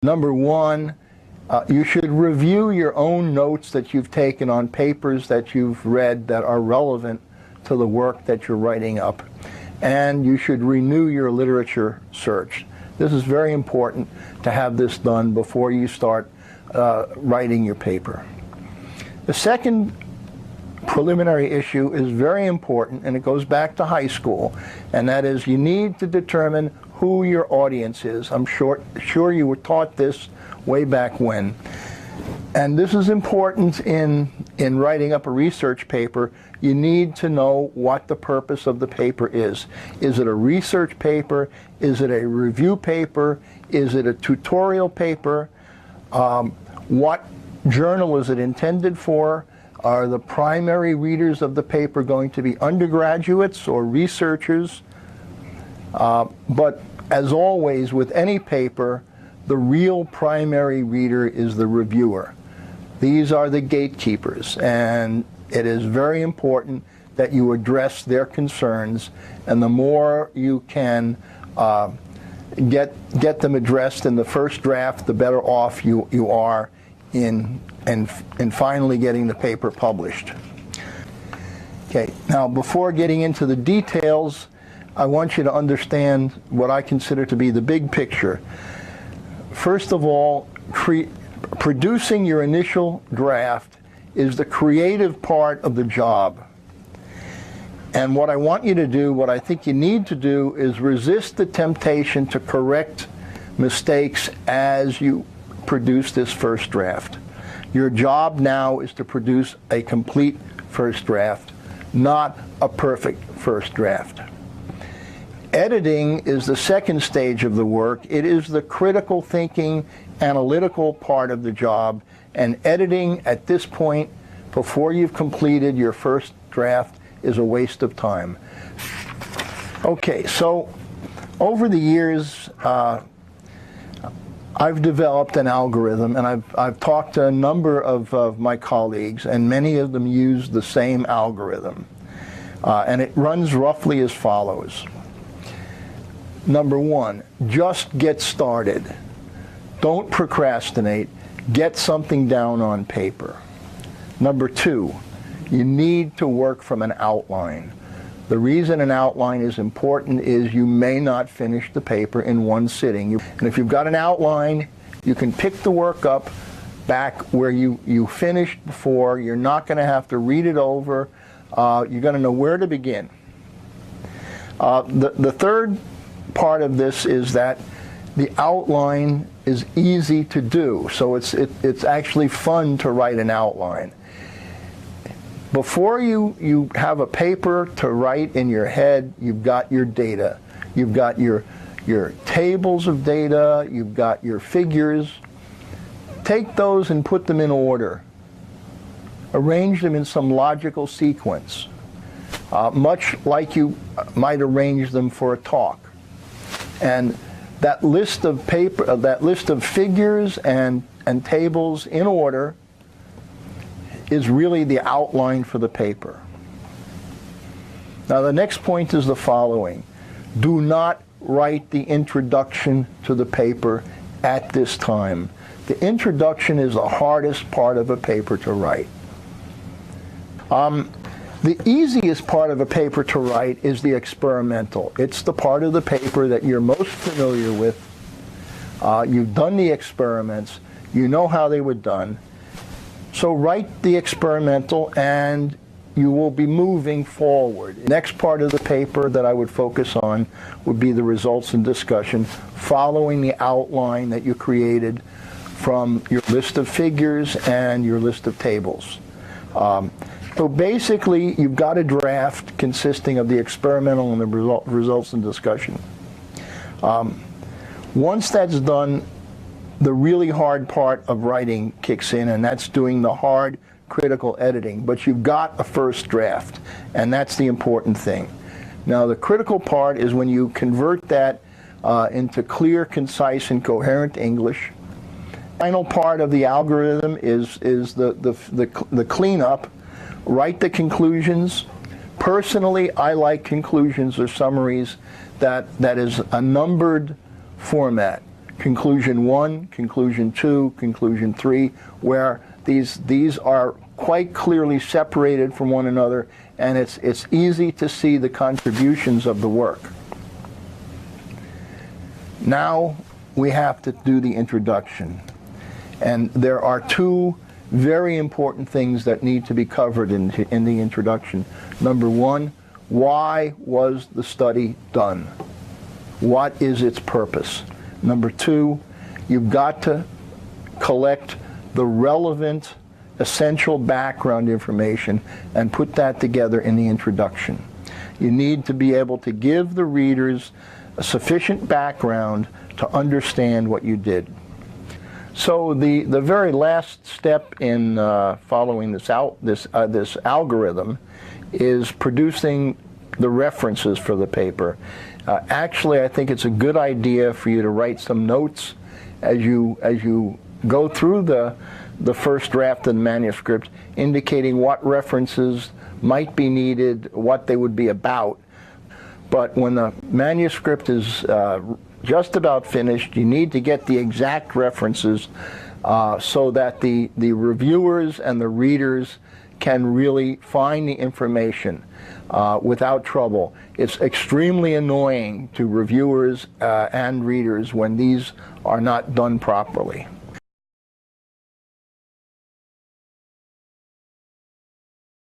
Number one, you should review your own notes that you've taken on papers that you've read that are relevant to the work that you're writing up. And you should renew your literature search. This is very important to have this done before you start writing your paper. The second preliminary issue is very important, and it goes back to high school, and that is you need to determine who your audience is. I'm sure you were taught this way back when. And this is important in writing up a research paper. You need to know what the purpose of the paper is. Is it a research paper? Is it a review paper? Is it a tutorial paper? What journal is it intended for? Are the primary readers of the paper going to be undergraduates or researchers? But as always, with any paper, the real primary reader is the reviewer. These are the gatekeepers, and it is very important that you address their concerns, and the more you can get them addressed in the first draft, the better off you are in finally getting the paper published. Okay, now before getting into the details, I want you to understand what I consider to be the big picture. First of all, producing your initial draft is the creative part of the job. And what I want you to do, what I think you need to do, is resist the temptation to correct mistakes as you produce this first draft. Your job now is to produce a complete first draft, not a perfect first draft. Editing is the second stage of the work. It is the critical thinking, analytical part of the job, and editing at this point, before you've completed your first draft, is a waste of time. Okay, so over the years, I've developed an algorithm, and I've talked to a number of my colleagues, and many of them use the same algorithm. And it runs roughly as follows. Number one, just get started. Don't procrastinate. Get something down on paper. Number two, you need to work from an outline. The reason an outline is important is you may not finish the paper in one sitting. And if you've got an outline, you can pick the work up back where you finished before. You're not going to have to read it over. You're going to know where to begin. The third part of this is that the outline is easy to do. So it's actually fun to write an outline. Before you have a paper to write in your head, you've got your data. You've got your tables of data, you've got your figures. Take those and put them in order. Arrange them in some logical sequence, much like you might arrange them for a talk. And that list of paper, that list of figures and tables in order is really the outline for the paper. Now the next point is the following. Do not write the introduction to the paper at this time. The introduction is the hardest part of a paper to write. The easiest part of a paper to write is the experimental. It's the part of the paper that you're most familiar with. You've done the experiments. You know how they were done. So write the experimental and you will be moving forward. The next part of the paper that I would focus on would be the results and discussion, following the outline that you created from your list of figures and your list of tables. So basically, you've got a draft consisting of the experimental and the results and discussion. Once that's done, the really hard part of writing kicks in, and that's doing the hard, critical editing. But you've got a first draft, and that's the important thing. Now, the critical part is when you convert that into clear, concise, and coherent English. The final part of the algorithm is the cleanup. Write the conclusions. Personally, I like conclusions or summaries that is a numbered format. conclusion 1, conclusion 2, conclusion 3, where these are quite clearly separated from one another, and it's easy to see the contributions of the work. Now we have to do the introduction. And there are two very important things that need to be covered in the introduction. Number one, why was the study done? What is its purpose? Number two, you've got to collect the relevant, essential background information and put that together in the introduction. You need to be able to give the readers a sufficient background to understand what you did. So the very last step in following this algorithm is producing the references for the paper. Actually, I think it's a good idea for you to write some notes as you go through the first draft of the manuscript, indicating what references might be needed, what they would be about. But when the manuscript is just about finished, you need to get the exact references so that the reviewers and the readers can really find the information without trouble. It's extremely annoying to reviewers and readers when these are not done properly.